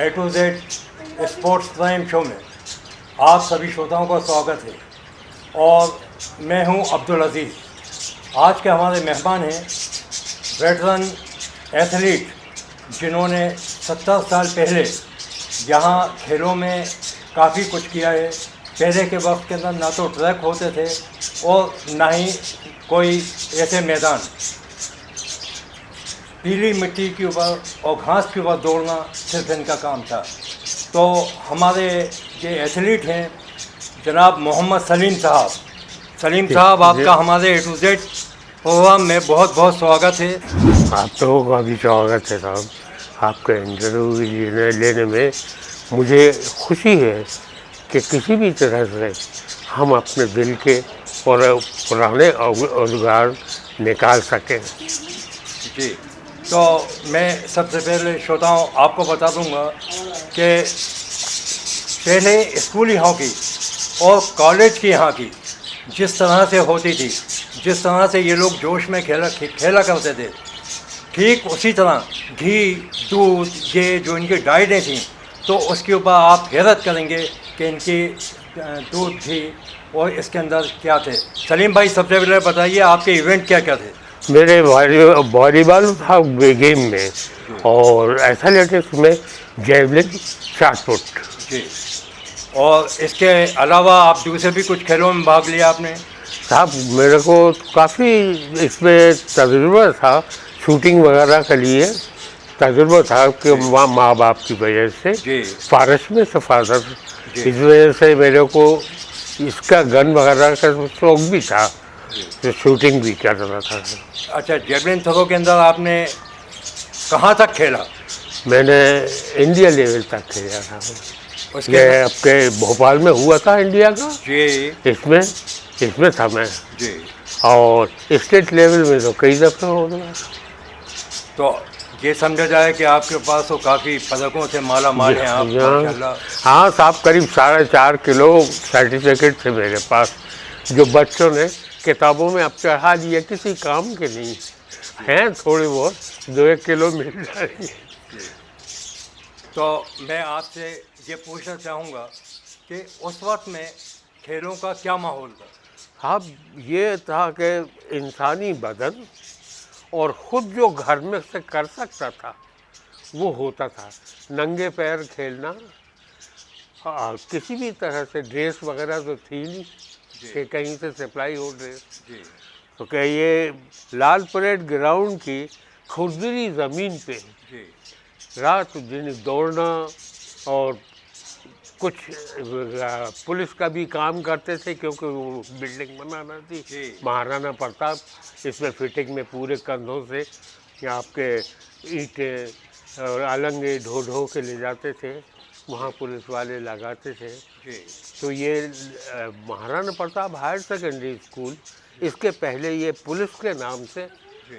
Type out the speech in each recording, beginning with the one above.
A to Z sports prime show में आप सभी श्रोताओं का स्वागत है। और मैं हूं अब्दुल अजीज़। आज के हमारे मेहमान हैं वेटरन एथलीट, जिन्होंने 70 साल पहले यहाँ खेलों में काफ़ी कुछ किया है। पहले के वक्त के अंदर ना तो ट्रैक होते थे और ना ही कोई ऐसे मैदान। पीली मिट्टी के ऊपर और घास के ऊपर दौड़ना सिर्फ इनका काम था। तो हमारे ये एथलीट हैं जनाब मोहम्मद सलीम साहब। सलीम साहब, आपका हमारे ए टू जेड प्रोग्राम में बहुत बहुत स्वागत है। आप लोगों का भी स्वागत है साहब। आपके इंटरव्यू लेने में मुझे खुशी है कि किसी भी तरह से हम अपने दिल के और पुराने औजार निकाल सकें। जी, तो मैं सबसे पहले श्रोताओं आपको बता दूंगा कि पहले स्कूली हॉकी और कॉलेज की हॉकी जिस तरह से होती थी, जिस तरह से ये लोग जोश में खेला करते थे, ठीक उसी तरह घी, दूध, ये जो इनकी डाइटें थी, तो उसके ऊपर आप हैरत करेंगे कि इनकी दूध, घी और इसके अंदर क्या थे। सलीम भाई, सबसे पहले बताइए आपके इवेंट क्या क्या थे। मेरे वॉलीबॉल था गेम में और एथलेटिक्स में जेवलिन, शॉट पुट। जी, और इसके अलावा आप दूसरे भी कुछ खेलों में भाग लिया आपने? साहब मेरे को काफ़ी इसमें तजुर्बा था, शूटिंग वगैरह के लिए तजुर्बा था कि माँ बाप की वजह से फारस में से फादर, इस वजह से मेरे को इसका गन वगैरह का शौक भी था, तो शूटिंग भी कर रहा था। अच्छा, जेवलिन थ्रो के अंदर आपने कहाँ तक खेला? मैंने इंडिया लेवल तक खेला था। ये आपके भोपाल में हुआ था इंडिया का जी, इसमें था मैं जी। और स्टेट लेवल में तो कई दफ़े हो गया। तो ये समझा जाए कि आपके पास तो काफ़ी पदकों से माला माल हैं आप, माशाल्लाह। हाँ साहब, करीब 4.5 किलो सर्टिफिकेट थे मेरे पास, जो बच्चों ने किताबों में अब चढ़ा दिया, किसी काम के नहीं हैं, थोड़े बहुत 2-1 किलो मिल जाएंगे। तो मैं आपसे ये पूछना चाहूँगा कि उस वक्त में खेलों का क्या माहौल था? हाँ, ये था कि इंसानी बदन और ख़ुद जो घर में से कर सकता था वो होता था। नंगे पैर खेलना, हाँ, किसी भी तरह से ड्रेस वगैरह तो थी नहीं कि कहीं से सप्लाई हो ड्रेस। तो क्या ये लाल परेड ग्राउंड की खुरदरी ज़मीन पे रात दिन दौड़ना, और कुछ पुलिस का भी काम करते थे क्योंकि वो बिल्डिंग बनाना थी। महाराणा प्रताप इसमें फिटिंग में पूरे कंधों से आपके ईंटें और अलंगे ढो के ले जाते थे, वहाँ पुलिस वाले लगाते थे। तो ये Maharana Pratap higher secondary school, इसके पहले ये पुलिस के नाम से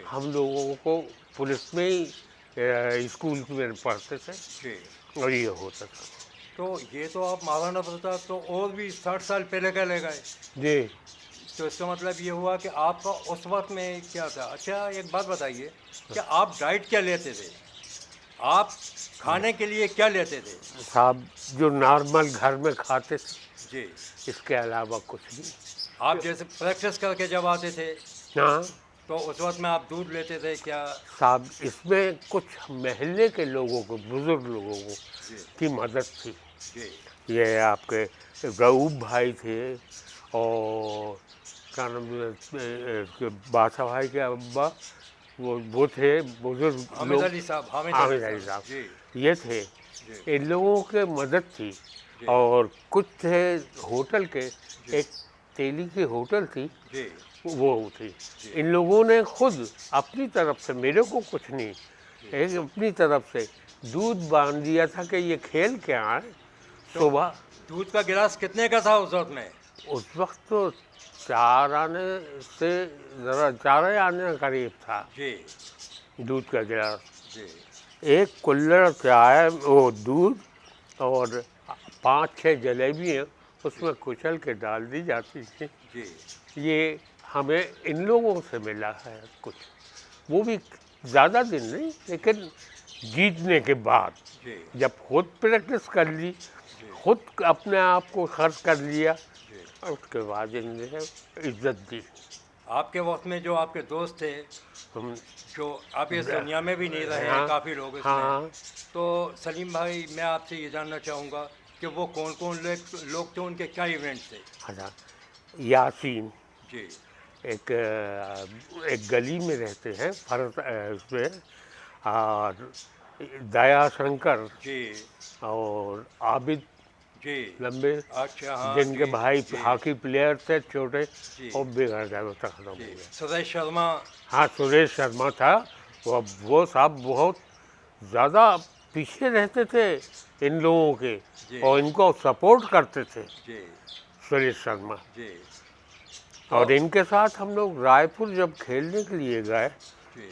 हम लोगों को पुलिस में ही स्कूल में पढ़ते थे और ये होता था। तो ये तो आप महाराणा प्रताप तो और भी 60 साल पहले का ले गए जी। तो इसका मतलब ये हुआ कि आपका उस वक्त में क्या था। अच्छा, एक बात बताइए कि आप डाइट क्या लेते थे? आप खाने के लिए क्या लेते थे? साहब जो नॉर्मल घर में खाते थे जी, इसके अलावा कुछ नहीं। आप जैसे प्रैक्टिस करके जब आते थे, हाँ, तो उस वक्त में आप दूध लेते थे क्या? साहब इसमें कुछ महल्ले के लोगों को, बुजुर्ग लोगों को की मदद थी। ये आपके रऊब भाई थे और क्या नाम, बादशाह भाई के अब्बा, वो थे बुजुर्ग हामिद अली साहब, हामिद अली साहब, ये थे। इन लोगों के मदद थी। और कुछ थे होटल के, एक तेली की होटल थी, वो थी। इन लोगों ने खुद अपनी तरफ से, मेरे को कुछ नहीं, एक अपनी तरफ से दूध बांध दिया था कि ये खेल के आए। सुबह दूध का गिलास कितने का था उस वक्त में? उस वक्त तो 4 आने से ज़रा 4 आने करीब था दूध का गिलास। एक कुल्हड़ चाय, वो दूध और 5-6 जलेबियाँ उसमें कुचल के डाल दी जाती थी। ये हमें इन लोगों से मिला है कुछ, वो भी ज़्यादा दिन नहीं, लेकिन जीतने के बाद जी जब खुद प्रैक्टिस कर ली, खुद अपने आप को खर्च कर लिया, जी। और उसके बाद इन्हें इज्जत दी। आपके वक्त में जो आपके दोस्त थे, हम जो आप इस दुनिया में भी नहीं रहे हैं, हाँ काफ़ी लोग इसमें, हाँ तो सलीम भाई मैं आपसे ये जानना चाहूँगा कि वो कौन कौन लोग थे, उनके क्या इवेंट्स थे? अच्छा, यासीन जी एक गली में रहते हैं फरत उसमें, और दया शंकर जी और आबिद जी। लंबे, अच्छा, हाँ जिनके जी भाई जी हॉकी प्लेयर थे छोटे, जी और बिगड़ गए, वो तो खत्म हो जी। गए। सुरेश शर्मा। हाँ, सुरेश शर्मा था, वो साहब बहुत ज़्यादा पीछे रहते थे इन लोगों के, जी और इनको सपोर्ट करते थे, जी सुरेश शर्मा। जी। तो और इनके साथ हम लोग रायपुर जब खेलने के लिए गए, जी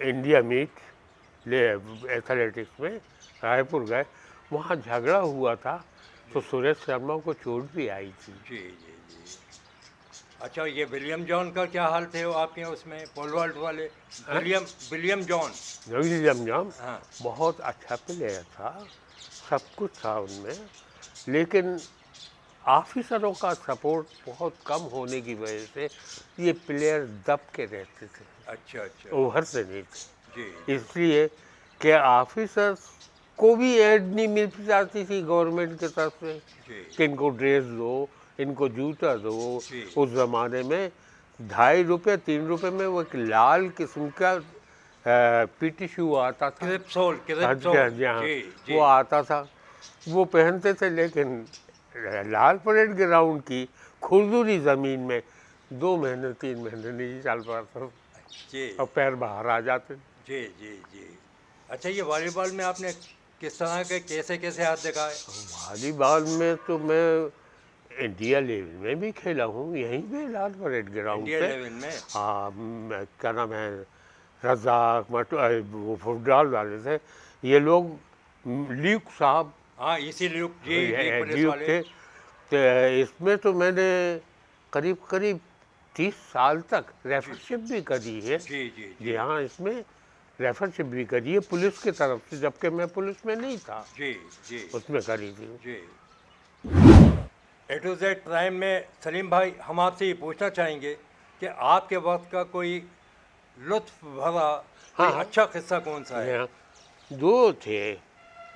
इंडिया मीट ले एथलेटिक्स में रायपुर गए, वहाँ झगड़ा हुआ था, तो सुरेश शर्मा को चोट भी आई थी। जी जी जी। अच्छा, ये विलियम जॉन का क्या हाल थे वो आपके उसमें पोल वॉल्ट वाले? William William John. William John हाँ बहुत अच्छा प्लेयर था, सब कुछ था उनमें, लेकिन ऑफिसरों का सपोर्ट बहुत कम होने की वजह से ये प्लेयर दब के रहते थे, अच्छा अच्छा। उभरते नहीं थे। जी इसलिए कि ऑफिसर्स को भी एड नहीं मिल जाती थी गवर्नमेंट की तरफ से जी कि इनको ड्रेस दो, इनको जूता दो। जी उस ज़माने में 2.5 रुपये 3 रुपये में वो एक लाल किस्म का पीटी शू आता था। क्रिप्सोल हाँ जी, हाँ जी, हाँ, जी वो जी आता था, वो पहनते थे, लेकिन लाल परेड ग्राउंड की खुरदुरी ज़मीन में 2 महीने 3 महीने नहीं चल पाता, जी और पैर बाहर आ जाते। जी जी जी। अच्छा, ये वॉलीबॉल में आपने किस तरह के कैसे कैसे हाथ दिखाए? वॉलीबॉल में तो मैं इंडिया लेवल में भी खेला हूँ, यहीं पे लाल परेड ग्राउंड इंडिया पे। लेवल में? हाँ, क्या नाम है, रजाक वो फुटबॉल वाले थे, ये लोग ल्यूक साहब हाँ, इसी ल्यूक जी जी, पुलिस ल्यूक वाले। थे। तो इसमें तो मैंने करीब करीब 30 साल तक रेफरशिप भी करी है। जी जी जी जी हाँ, इसमें रेफरशिप भी करी है पुलिस की तरफ से, जबकि मैं पुलिस में नहीं था, जी जी उसमें करी थी। जी। ए टू जेड टाइम में सलीम भाई, हम आपसे ये पूछना चाहेंगे कि आपके वक्त का कोई लुत्फ भरा कोई हाँ, अच्छा किस्सा कौन सा है? यहाँ दो थे।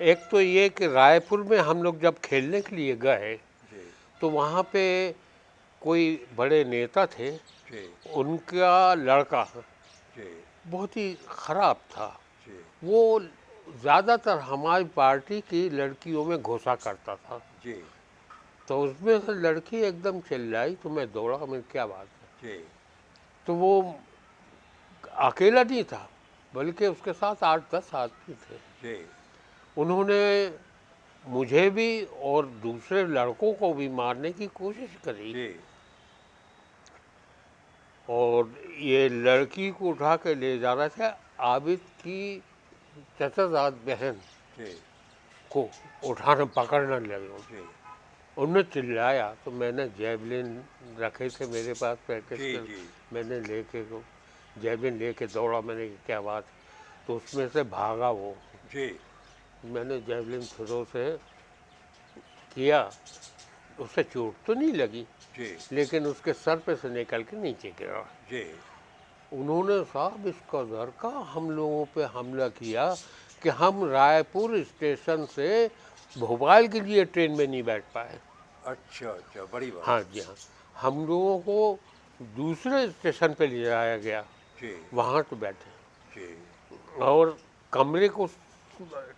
एक तो ये कि रायपुर में हम लोग जब खेलने के लिए गए, जी तो वहाँ पे कोई बड़े नेता थे, जी उनका लड़का जी बहुत ही ख़राब था। जी वो ज़्यादातर हमारी पार्टी की लड़कियों में घुसा करता था। जी तो उसमें से लड़की एकदम चिल्लाई, तो मैं दौड़ा, मैं क्या बात है। जी तो वो अकेला नहीं था, बल्कि उसके साथ 8-10 आदमी थे। जी उन्होंने मुझे भी और दूसरे लड़कों को भी मारने की कोशिश करी, जी और ये लड़की को उठा के ले जा रहे थे। आबिद की चचाजाद बहन जी को उठाने पकड़ने लगे। जी उन्होंने चिल्लाया, तो मैंने जैवलिन रखे थे मेरे पास प्रैक्टिस जी के, जी मैंने लेके को जैवलिन लेके दौड़ा। मैंने कहा, क्या बात, तो उसमें से भागा वो। जी मैंने जैवलिन थ्रो से किया, उससे चोट तो नहीं लगी, जी लेकिन उसके सर पे से निकल के नीचे गिरा। जी उन्होंने साहब इस कदर का हम लोगों पे हमला किया कि हम रायपुर स्टेशन से भोपाल के लिए ट्रेन में नहीं बैठ पाए। अच्छा अच्छा, बड़ी बात। हाँ जी, हाँ, हम लोगों को दूसरे स्टेशन पे ले जाया गया, जी वहाँ तो बैठे, जी और कमरे को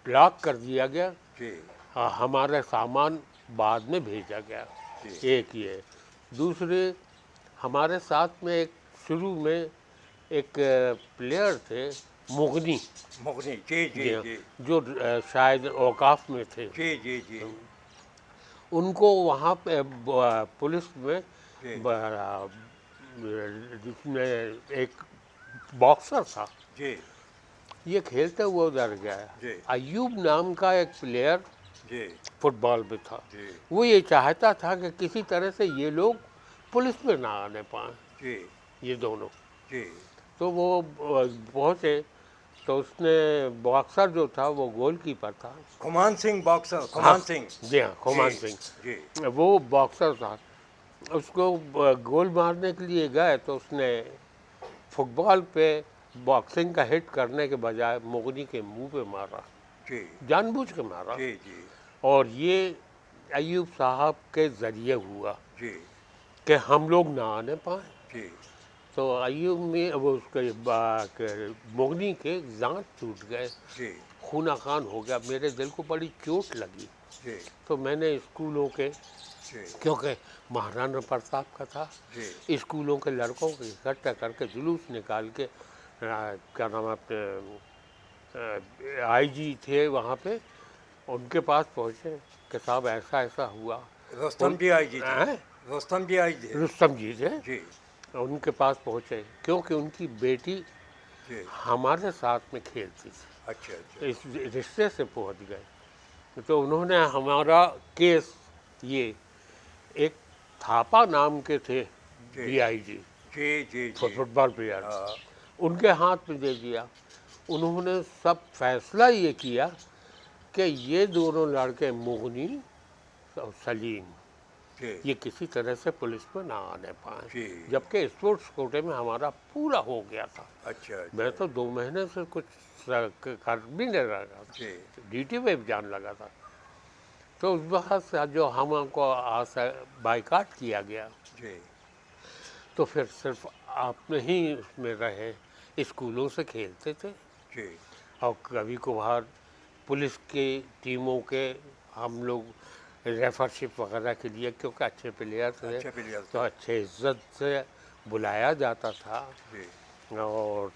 लॉक कर दिया गया। जी हमारा सामान बाद में भेजा गया। जी एक ये, दूसरे हमारे साथ में एक शुरू में एक प्लेयर थे, मुगनी, मुगनी। जी जी जी हाँ, जी जो शायद औकाफ में थे। जी जी जी उनको वहाँ पे पुलिस में जी जिसमें एक बॉक्सर था, जी ये खेलते हुए उधर गया। जी अयूब नाम का एक प्लेयर जी फुटबॉल में था। जी वो ये चाहता था कि किसी तरह से ये लोग पुलिस में ना आने पाए, जी ये दोनों। जी तो वो पहुँचे, तो उसने बॉक्सर जो था वो गोलकीपर था। खुमान सिंह बॉक्सर, खुमान सिंह। जी हाँ, खुमान जी, सिंह, जी वो बॉक्सर था। उसको गोल मारने के लिए गए तो उसने फुटबॉल पे बॉक्सिंग का हिट करने के बजाय मुगनी के मुंह पे मारा, जी जानबूझ के मारा। जी जी और ये अयूब साहब के ज़रिए हुआ जी कि हम लोग ना आने पाए। जी तो अयूब में वो उसके मुगनी के दांत टूट गए, जी खूना खान हो गया। मेरे दिल को बड़ी चोट लगी। जी तो मैंने स्कूलों के, जी क्योंकि महाराणा प्रताप का था, जी स्कूलों के लड़कों को इकट्ठा करके जुलूस निकाल के क्या नाम है अपने आईजी थे वहाँ पे, उनके पास पहुँचे कि साहब ऐसा ऐसा हुआ। रुस्तम जी आई जी थे। हैं? रुस्तम जी आई थे। रुस्तम जी थे, जी उनके पास पहुँचे क्योंकि उनकी बेटी जी हमारे साथ में खेलती थी। अच्छा अच्छा इस रिश्ते से पहुँच गए। तो उन्होंने हमारा केस, ये एक थापा नाम के थे जी डीआईजी, जी जी जी फुटबॉल प्लेयर, हाँ, उनके हाथ में दे दिया। उन्होंने सब फैसला ये किया कि ये दोनों लड़के मुगनी और सलीम जी ये किसी तरह से पुलिस में ना आने पाए, जी जबकि स्पोर्ट्स कोटे में हमारा पूरा हो गया था। अच्छा अच्छा मैं तो 2 महीने से कुछ कर भी नहीं रहा था, जी ड्यूटी पे भी जाने लगा था। तो उस वक्त से जो हमको बाइकाट किया गया, जी तो फिर सिर्फ आप ही उसमें रहे, स्कूलों से खेलते थे जी और कभी कभार पुलिस की टीमों के हम लोग रेफरशिप वगैरह के लिए, क्योंकि अच्छे प्लेयर थे अच्छे प्लेयर तो अच्छे इज्जत से बुलाया जाता था जी और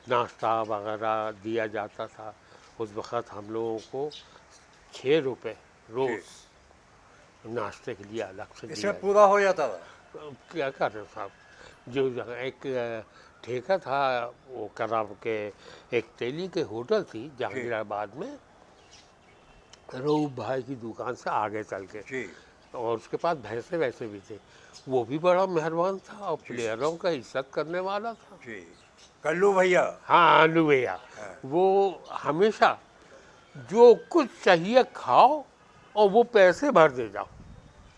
नाश्ता वगैरह दिया जाता था। उस वक़्त हम लोगों को 6 रुपये रोज़ नाश्ते के लिए अलग से दिया। इसमें पूरा हो जाता था। क्या कर रहे साहब, जो एक ठेका था वो कराम के एक तेली के होटल थी जहांगीराबाद में, रऊफ भाई की दुकान से आगे चल के, जी और उसके पास भैंसे वैसे भी थे। वो भी बड़ा मेहरबान था और प्लेयरों का इज्जत करने वाला था। जी कल्लू भैया। हाँ, आलू भैया, हाँ। वो हमेशा जो कुछ चाहिए खाओ और वो पैसे भर दे जाओ,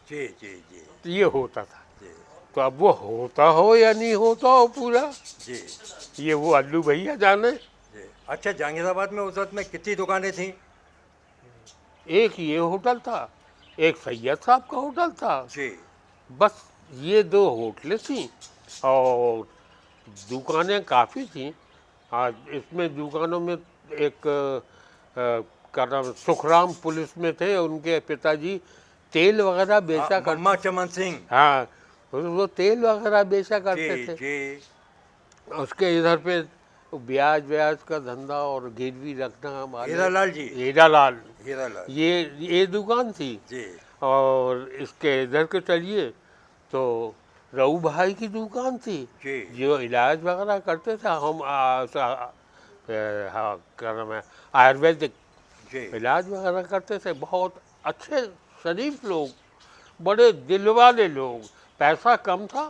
जी जी जी तो ये होता था। जी तो अब वो होता हो या नहीं होता हो पूरा, जी ये वो अल्लू भैया जाने। जी अच्छा, जहांगीराबाद में उस वक्त में कितनी दुकानें थीं? एक ये होटल था, एक सैयद साहब का होटल था, जी बस ये 2 होटलें थीं और दुकानें काफ़ी थीं। आज इसमें दुकानों में एक क्या नाम, सुखराम पुलिस में थे, उनके पिताजी तेल वगैरह बेचा कर, मम्मा चमन सिंह। हाँ, वो तेल वगैरह बेचा करते जी थे। जी उसके इधर पे ब्याज का धंधा और गिरवी रखना हमारे हीरालाल जी। हीरालाल, हीरालाल ये दुकान थी। जी और इसके इधर के चलिए तो रऊ भाई की दुकान थी, जी जो इलाज वगैरह करते थे। हम हाँ, क्या नाम है, आयुर्वेदिक जी इलाज वगैरह करते थे। बहुत अच्छे शरीफ लोग, बड़े दिल वाले लोग। पैसा कम था,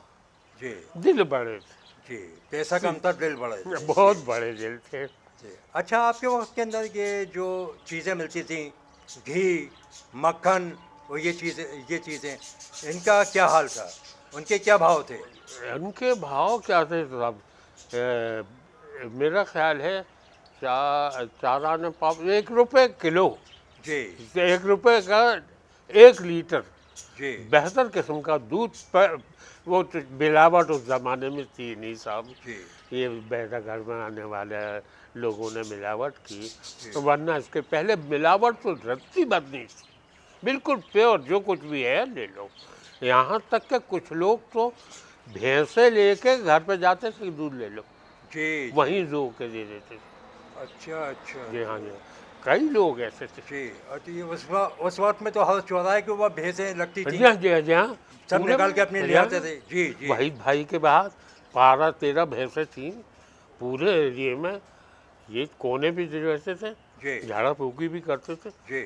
जी दिल बड़े थे, जी पैसा कम था, दिल बड़े थे। बहुत बड़े दिल थे। जी अच्छा, आपके वक्त के अंदर ये जो चीज़ें मिलती थी, घी, मक्खन और ये चीज़ें इनका क्या हाल था? उनके क्या भाव थे? उनके भाव क्या थे साहब? मेरा ख्याल है 1 रुपये किलो, जी 1 रुपये का 1 लीटर जी बेहतर किस्म का दूध पर। वो तो मिलावट उस ज़माने में थी नहीं साहब, जी ये बेहतर घर में आने वाले लोगों ने मिलावट की, तो वरना इसके पहले मिलावट तो रत्ती बदनी थी, बिल्कुल प्योर, जो कुछ भी है ले लो। यहाँ तक कि कुछ लोग तो भैंसे लेके घर पे जाते थे, दूध ले लो, जी वहीं जो के दे देते थे। अच्छा अच्छा जी हाँ जी, कई लोग ऐसे थे। जी। और तो ये उस वक्त में तो हर चौराहे के ऊपर भैंसें लगती जी थी, हाँ जी हाँ जी हाँ, सब पूरे निकाल के अपने ले जी हाँ। आते थे। जी जी वहीद भाई के बाद 12-13 भैंसें थी पूरे एरिए में। ये कोने भी रहते थे, जी झाड़ा फूकी भी करते थे। जी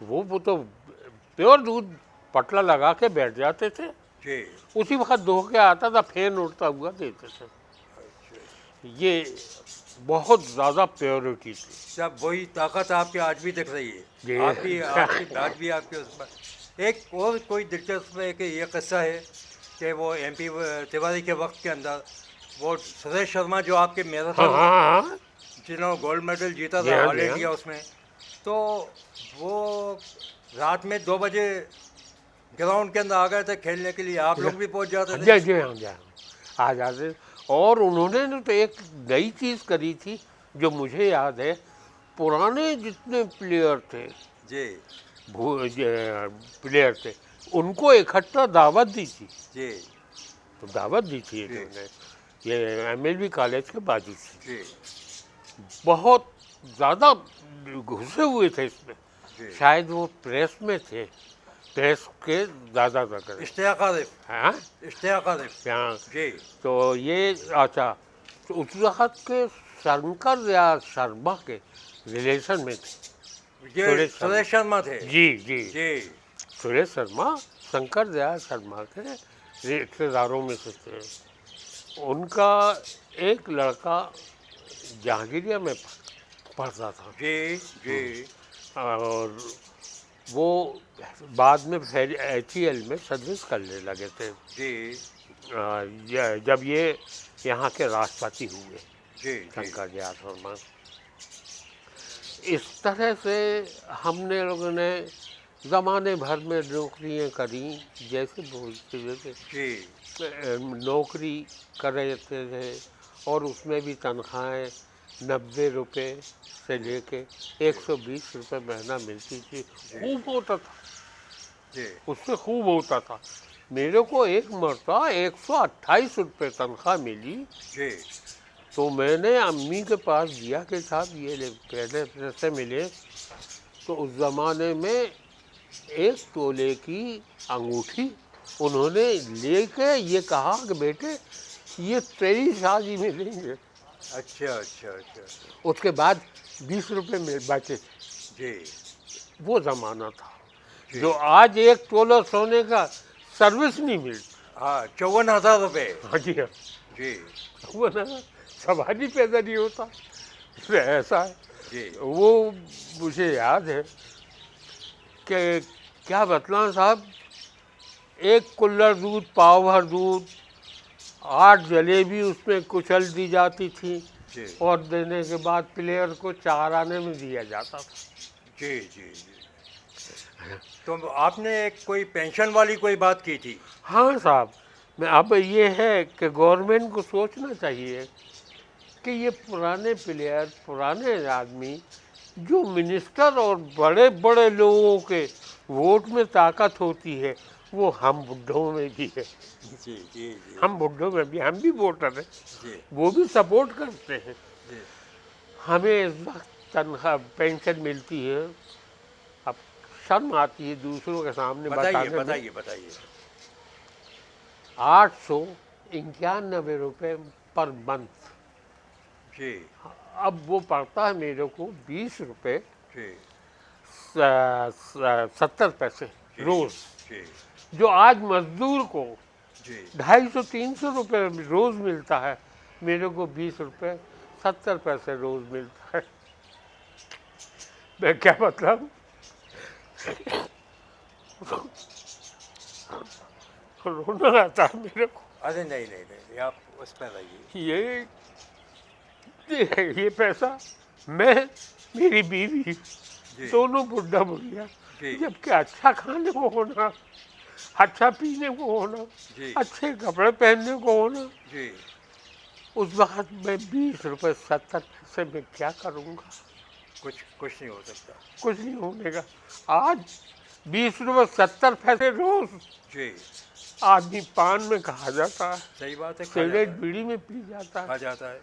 वो तो प्योर दूध पटला लगा के बैठ जाते थे, जी उसी वक्त धो के आता था, फेन उड़ता हुआ देते थे। ये बहुत ज़्यादा प्योरिटी थी। सब वही ताकत आपकी आज भी दिख रही जी। है, आपकी आपकी आज भी आपके उस पर। एक और कोई दिलचस्प है कि ये किस्सा है कि वो एमपी तिवारी के वक्त के अंदर वो सुरेश शर्मा जो आपके हाँ मैराथन हाँ हाँ। जिन्होंने गोल्ड मेडल जीता जी था हाँ, ऑल जी हाँ। इंडिया उसमें, तो वो रात में 2 बजे ग्राउंड के अंदर आ गए थे खेलने के लिए, आप लोग भी पहुंच जाते थे। जी हाँ, जी हाँ, आ जाते। और उन्होंने तो एक नई चीज़ करी थी जो मुझे याद है। पुराने जितने प्लेयर थे, जी प्लेयर थे, उनको इकट्ठा दावत दी थी। जी तो दावत दी थी जी इन्होंने, ये एमएलबी कॉलेज के बाजू से। जी बहुत ज़्यादा घुसे हुए थे इसमें। जी। शायद वो प्रेस में थे, प्रेस के ज़्यादातर। इश्तियाक आरिफ, हाँ, इश्तियाक आरिफ। यहाँ जी तो ये अच्छा, तो उस वक्त के शंकर दयाल शर्मा के रिलेशन में थे। ये सुरेश सुरेश शर्मा थे। जी जी, जी सुरेश शर्मा शंकर दयाल शर्मा के रिश्तेदारों में से थे। उनका एक लड़का जहांगीरिया में पढ़ता था जी जी और वो बाद में HEL में सर्विस करने लगे थे। जी जब ये यहाँ के राष्ट्रपति हुए जी शंकर दयाल शर्मा। इस तरह से हमने लोगों ने ज़माने भर में नौकरियाँ करी। जैसे बोलते थे जी नौकरी कर रहे थे और उसमें भी तनख्वाहें 90 रुपये से लेके 120 रुपये महीना मिलती थी। खूब होता था, जी उससे खूब होता था। मेरे को एक मरतबा 128 रुपये तनख्वाह मिली। जी तो मैंने अम्मी के पास दिया कि साहब ये ले, पहले पैसे मिले। तो उस ज़माने में 1 तोले की अंगूठी उन्होंने लेके ये कहा कि बेटे ये तेरी शादी में देंगे। अच्छा अच्छा अच्छा उसके बाद 20 रुपये में बचे थे। जी वो ज़माना था जी। जो आज 1 तोला सोने का सर्विस नहीं मिलती। हाँ 54,000 रुपये। हाँ जी हाँ, जी वो ना सवाल ही पैदा नहीं होता। तो ऐसा है। जी वो मुझे याद है कि क्या बतलाऊं साहब, 1 कुल्हड़ दूध, पाव भर दूध, 8 जलेबी उसमें कुचल दी जाती थी जी और देने के बाद प्लेयर को 4 आने में दिया जाता था। जी जी जी। तो आपने एक कोई पेंशन वाली कोई बात की थी। हाँ साहब, मैं अब ये है कि गवर्नमेंट को सोचना चाहिए कि ये पुराने प्लेयर, पुराने आदमी जो मिनिस्टर और बड़े बड़े लोगों के वोट में ताकत होती है, वो हम बुढ़ों में भी है। जी जी जी हम बुढ़ों में भी, हम भी वोटर हैं, जी वो भी सपोर्ट करते हैं। जी हमें इस वक्त तनख्वाह पेंशन मिलती है। अब शर्म आती है दूसरों के सामने बताइए बताने में। बताइए बताइए। 891 रुपये पर मंथ। जी अब वो पड़ता है मेरे को 20 रुपये जी 70 पैसे रोज़। जी जो आज मजदूर को जी 250-300 रुपये रोज़ मिलता है, मेरे को 20 रुपये 70 पैसे रोज़ मिलता है। मैं क्या मतलब रोना आता है मेरे को। अरे नहीं नहीं नहीं आप उस पर रहिए। ये पैसा मैं, मेरी बीवी, जी दोनों बुढ़ा बुढ़िया, जी जबकि अच्छा खाने को होना, अच्छा पीने को होना, जी अच्छे कपड़े पहनने को होना, जी उस वक्त मैं 20 रुपये 70 पैसे में क्या करूँगा? कुछ नहीं हो सकता। कुछ नहीं होने का। आज 20 रुपये 70 पैसे रोज जी आदमी पान में खा जाता है, सही बात है। सिगरेट बीड़ी में पी जाता है। खा जाता है।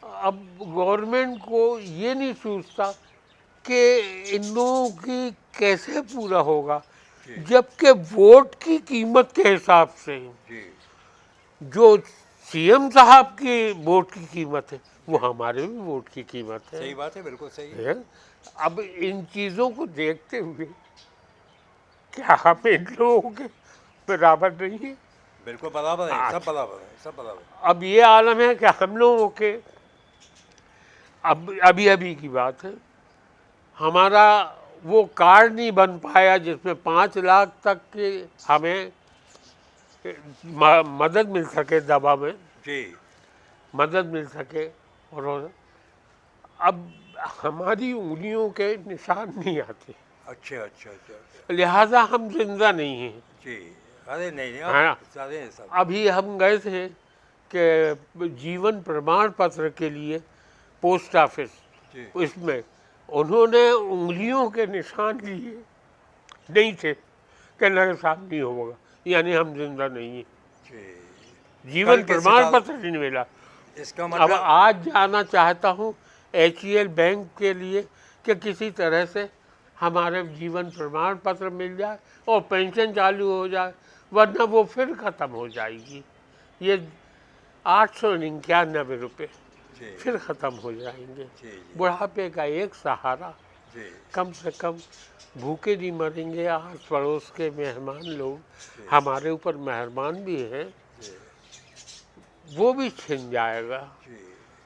अब गवर्नमेंट को ये नहीं सोचता कि इन लोगों की कैसे पूरा होगा, जी जबकि वोट की कीमत के हिसाब से जी जो CM साहब की वोट की कीमत है, वो हमारे भी वोट की कीमत है। सही बात है, बिल्कुल सही है। है। अब इन चीज़ों को देखते हुए क्या हम इन लोगों के बराबर नहीं है? बिल्कुल बराबर है, सब बराबर है, सब बराबर है। अब ये आलम है कि हम लोगों के अब अभी की बात है, हमारा वो कार्ड नहीं बन पाया जिसमें 5 लाख तक के हमें मदद मिल सके, दवा में जी मदद मिल सके। और अब हमारी उंगलियों के निशान नहीं आते, अच्छा अच्छा अच्छा अच्छा लिहाजा हम जिंदा नहीं हैं। जी। अरे नहीं नहीं, हाँ, अब सारे हैं सब। अभी हम गए थे कि जीवन प्रमाण पत्र के लिए पोस्ट ऑफिस, जी इसमें उन्होंने उंगलियों के निशान लिए नहीं थे कि मेरे साथ नहीं होगा, यानी हम जिंदा नहीं हैं। जी। जीवन कल के प्रमाण सितारे- पत्र नहीं मिला। इसका अब मतलब आज जाना चाहता हूँ HCL बैंक के लिए कि किसी तरह से हमारे जीवन प्रमाण पत्र मिल जाए और पेंशन चालू हो जाए, वरना वो फिर ख़त्म हो जाएगी। ये 899 रुपये जी फिर ख़त्म हो जाएंगे। जी जी बुढ़ापे का एक सहारा, जी कम से कम भूखे नहीं मरेंगे। आस पड़ोस के मेहमान लोग जी हमारे ऊपर मेहरबान भी हैं, जी वो भी छिन जाएगा। जी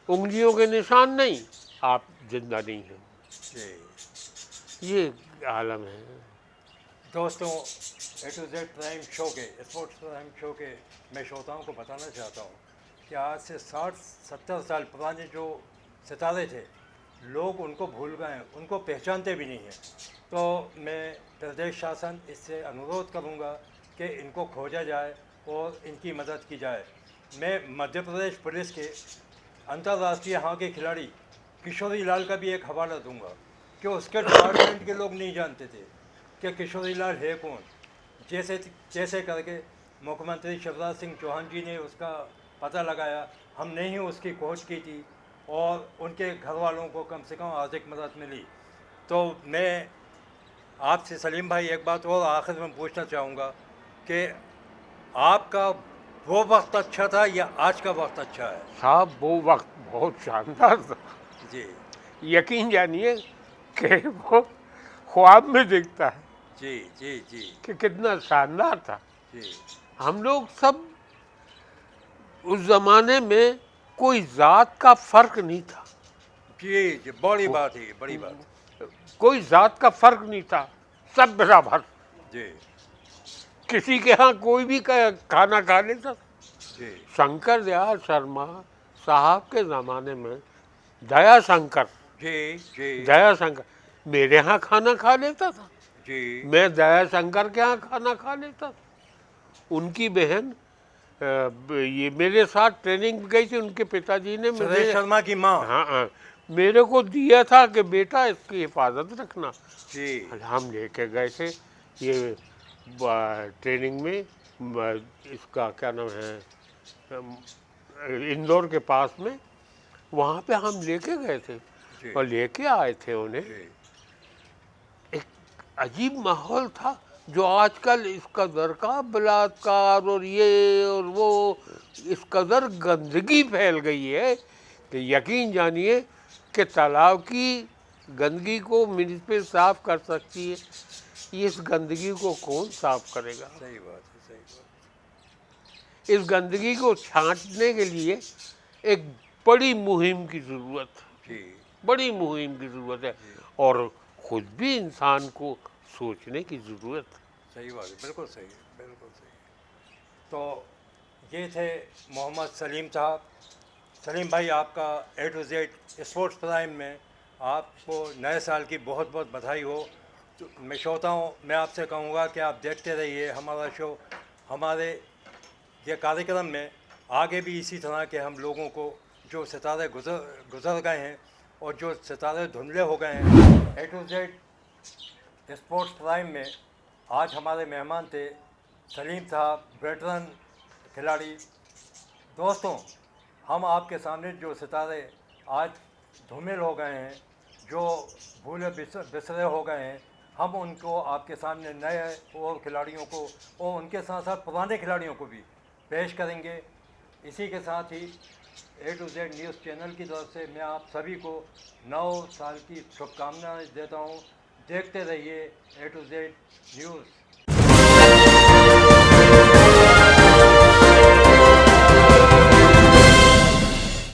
उंगलियों के निशान नहीं, आप जिंदा नहीं हैं। जी। ये आलम है। दोस्तों, A to Z prime show के, स्पोर्ट्स प्राइम शो के मैं श्रोताओं को बताना चाहता हूँ कि आज से 60-70 साल पुराने जो सितारे थे, लोग उनको भूल गए हैं, उनको पहचानते भी नहीं हैं। तो मैं प्रदेश शासन इससे अनुरोध करूँगा कि इनको खोजा जाए और इनकी मदद की जाए। मैं मध्य प्रदेश पुलिस के अंतर्राष्ट्रीय हॉकी खिलाड़ी किशोरी लाल का भी एक हवाला दूंगा कि उसके डिपार्टमेंट के लोग नहीं जानते थे कि किशोरी लाल है कौन। जैसे करके मुख्यमंत्री शिवराज सिंह चौहान जी ने उसका पता लगाया, हमने ही उसकी खोज की थी और उनके घर वालों को कम से कम आर्थिक मदद मिली। तो मैं आपसे सलीम भाई एक बात और आखिर में पूछना चाहूँगा कि आपका वो वक्त अच्छा था या आज का वक्त अच्छा है? साहब वो वक्त बहुत शानदार था। जी यकीन जानिए कि वो ख्वाब में दिखता है जी जी जी कि कितना शानदार था। जी हम लोग सब उस ज़माने में कोई ज़ात का फ़र्क नहीं था, जी जी, बड़ी बात है, बड़ी बात। कोई ज़ात का फ़र्क नहीं था, सब बराबर। जी किसी के यहाँ कोई भी खाना खा लेता। जी शंकर दयाल शर्मा साहब के ज़माने में दया शंकर, जी जी दया शंकर मेरे यहाँ खाना खा लेता था, जी मैं दया शंकर के यहाँ खाना खा लेता था। उनकी बहन ये मेरे साथ ट्रेनिंग गई थी, उनके पिताजी ने सुरेश मुझे, शर्मा की माँ। हाँ हाँ, मेरे को दिया था कि बेटा इसकी हिफाजत रखना। जी हम लेके गए थे ये ट्रेनिंग में, इसका क्या नाम है, इंदौर के पास में, वहाँ पे हम लेके गए थे जी और लेके आए थे उन्हें। जी एक अजीब माहौल था जो आजकल इस कदर का बलात्कार और ये और वो, इस कदर गंदगी फैल गई है कि यकीन जानिए कि तालाब की गंदगी को म्यूनिसिपल साफ कर सकती है, इस गंदगी को कौन साफ करेगा? सही बात है, सही बात। इस गंदगी को छांटने के लिए एक बड़ी मुहिम की ज़रूरत है, जी बड़ी मुहिम की ज़रूरत है, और खुद भी इंसान को सोचने की ज़रूरत है। सही बात है, बिल्कुल सही है, बिल्कुल सही है। तो ये थे मोहम्मद सलीम साहब। सलीम भाई, आपका A to Z sports prime में आपको नए साल की बहुत बहुत बधाई हो। तो मैं श्रोताओं, मैं आपसे कहूँगा कि आप देखते रहिए हमारा शो। हमारे ये कार्यक्रम में आगे भी इसी तरह के हम लोगों को, जो सितारे गुजर गए हैं और जो सितारे धुंधले हो गए हैं, A to Z sports prime में आज हमारे मेहमान थे सलीम साहब, वेटरन खिलाड़ी। दोस्तों, हम आपके सामने जो सितारे आज धूमिल हो गए हैं, जो भूले बिसरे हो गए हैं, हम उनको आपके सामने नए और खिलाड़ियों को और उनके साथ साथ पुराने खिलाड़ियों को भी पेश करेंगे। इसी के साथ ही A to Z news channel की तरफ से मैं आप सभी को नव साल की शुभकामनाएं देता हूं। देखते रहिए A to Z न्यूज़।